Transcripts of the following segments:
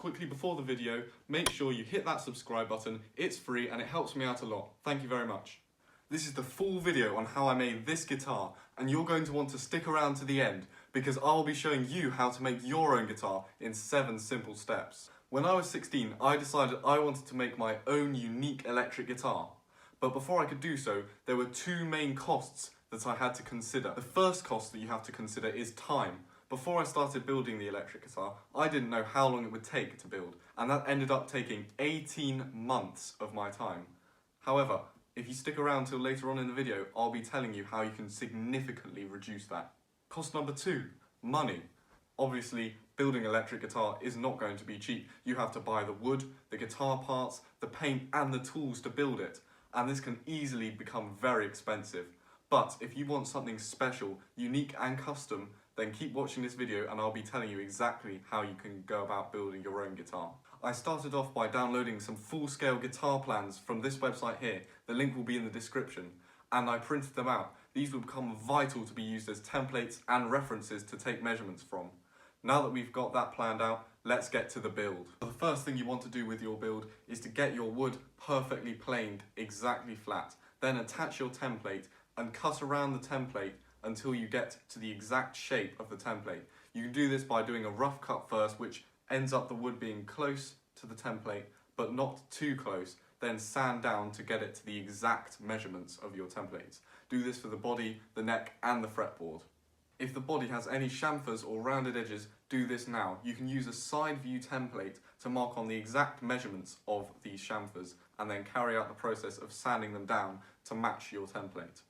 quickly before the video, make sure you hit that subscribe button. It's free and it helps me out a lot. Thank you very much. This is the full video on how I made this guitar, and you're going to want to stick around to the end because I'll be showing you how to make your own guitar in 7 simple steps. When I was 16, I decided I wanted to make my own unique electric guitar. But before I could do so, there were 2 main costs that I had to consider. The first cost that you have to consider is time. Before I started building the electric guitar, I didn't know how long it would take to build, and that ended up taking 18 months of my time. However, if you stick around till later on in the video, I'll be telling you how you can significantly reduce that. Cost number 2, money. Obviously, building an electric guitar is not going to be cheap. You have to buy the wood, the guitar parts, the paint and the tools to build it, and this can easily become very expensive. But if you want something special, unique and custom, then keep watching this video and I'll be telling you exactly how you can go about building your own guitar. I started off by downloading some full-scale guitar plans from this website here. The link will be in the description. And I printed them out. These will become vital to be used as templates and references to take measurements from. Now that we've got that planned out, let's get to the build. The first thing you want to do with your build is to get your wood perfectly planed, exactly flat. Then attach your template and cut around the template until you get to the exact shape of the template. You can do this by doing a rough cut first, which ends up the wood being close to the template, but not too close. Then sand down to get it to the exact measurements of your templates. Do this for the body, the neck, and the fretboard. If the body has any chamfers or rounded edges, do this now. You can use a side view template to mark on the exact measurements of these chamfers and then carry out the process of sanding them down to match your template.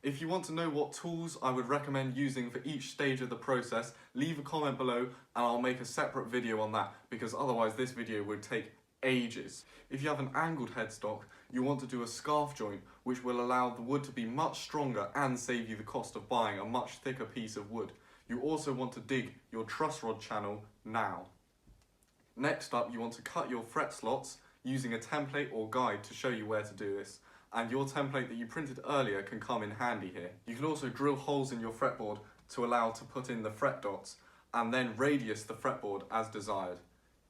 If you want to know what tools I would recommend using for each stage of the process, leave a comment below and I'll make a separate video on that, because otherwise this video would take ages. If you have an angled headstock, you want to do a scarf joint, which will allow the wood to be much stronger and save you the cost of buying a much thicker piece of wood. You also want to dig your truss rod channel now. Next up, you want to cut your fret slots using a template or guide to show you where to do this. And your template that you printed earlier can come in handy here. You can also drill holes in your fretboard to allow to put in the fret dots and then radius the fretboard as desired.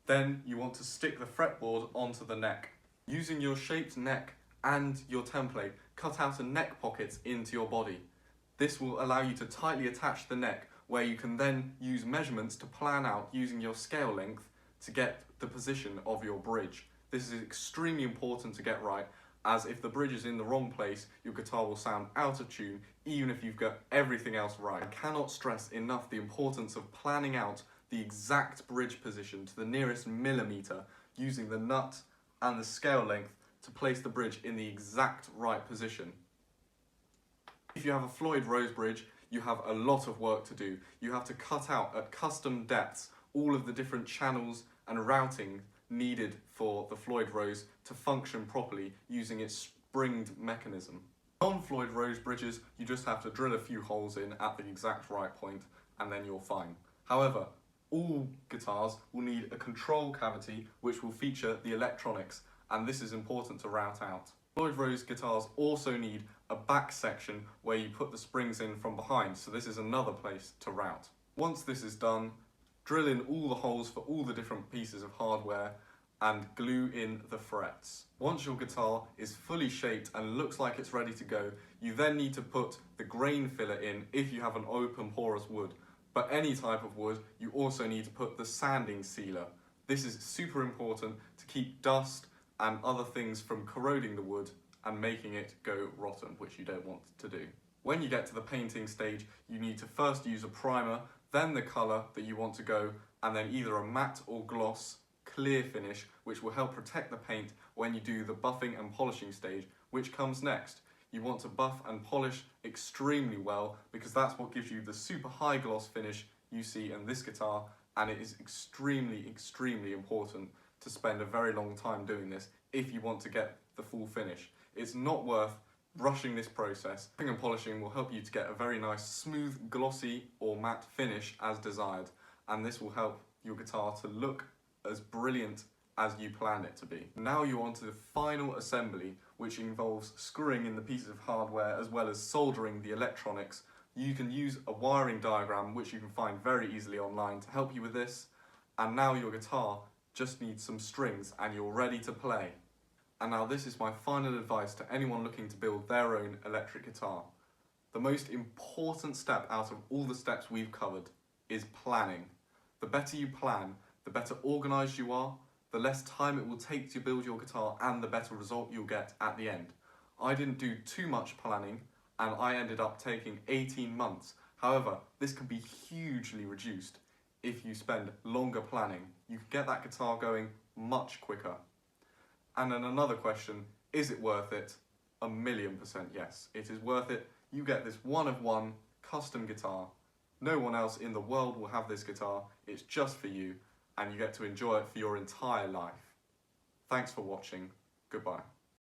Then you want to stick the fretboard onto the neck. Using your shaped neck and your template, cut out a neck pocket into your body. This will allow you to tightly attach the neck, where you can then use measurements to plan out using your scale length to get the position of your bridge. This is extremely important to get right, as if the bridge is in the wrong place, your guitar will sound out of tune even if you've got everything else right. I cannot stress enough the importance of planning out the exact bridge position to the nearest millimetre, using the nut and the scale length to place the bridge in the exact right position. If you have a Floyd Rose bridge, you have a lot of work to do. You have to cut out at custom depths all of the different channels and routing needed for the Floyd Rose to function properly using its springed mechanism. Non-Floyd Rose bridges, you just have to drill a few holes in at the exact right point and then you're fine. However, all guitars will need a control cavity which will feature the electronics, and this is important to route out. Floyd Rose guitars also need a back section where you put the springs in from behind, so this is another place to route. Once this is done, drill in all the holes for all the different pieces of hardware and glue in the frets. Once your guitar is fully shaped and looks like it's ready to go, you then need to put the grain filler in if you have an open porous wood. But any type of wood, you also need to put the sanding sealer. This is super important to keep dust and other things from corroding the wood and making it go rotten, which you don't want to do. When you get to the painting stage, you need to first use a primer, then the colour that you want to go, and then either a matte or gloss clear finish, which will help protect the paint when you do the buffing and polishing stage, which comes next. You want to buff and polish extremely well, because that's what gives you the super high gloss finish you see in this guitar, and it is extremely, extremely important to spend a very long time doing this if you want to get the full finish. It's not worth rushing this process. Buffing and polishing will help you to get a very nice smooth, glossy or matte finish as desired, and this will help your guitar to look as brilliant as you planned it to be. Now you're on to the final assembly, which involves screwing in the pieces of hardware as well as soldering the electronics. You can use a wiring diagram, which you can find very easily online, to help you with this, and now your guitar just need some strings and you're ready to play. And now this is my final advice to anyone looking to build their own electric guitar. The most important step out of all the steps we've covered is planning. The better you plan, the better organised you are, the less time it will take to build your guitar and the better result you'll get at the end. I didn't do too much planning and I ended up taking 18 months. However, this can be hugely reduced if you spend longer planning. You can get that guitar going much quicker. And then another question, is it worth it? 1,000,000% yes. It is worth it. You get this one of one custom guitar. No one else in the world will have this guitar. It's just for you and you get to enjoy it for your entire life. Thanks for watching. Goodbye.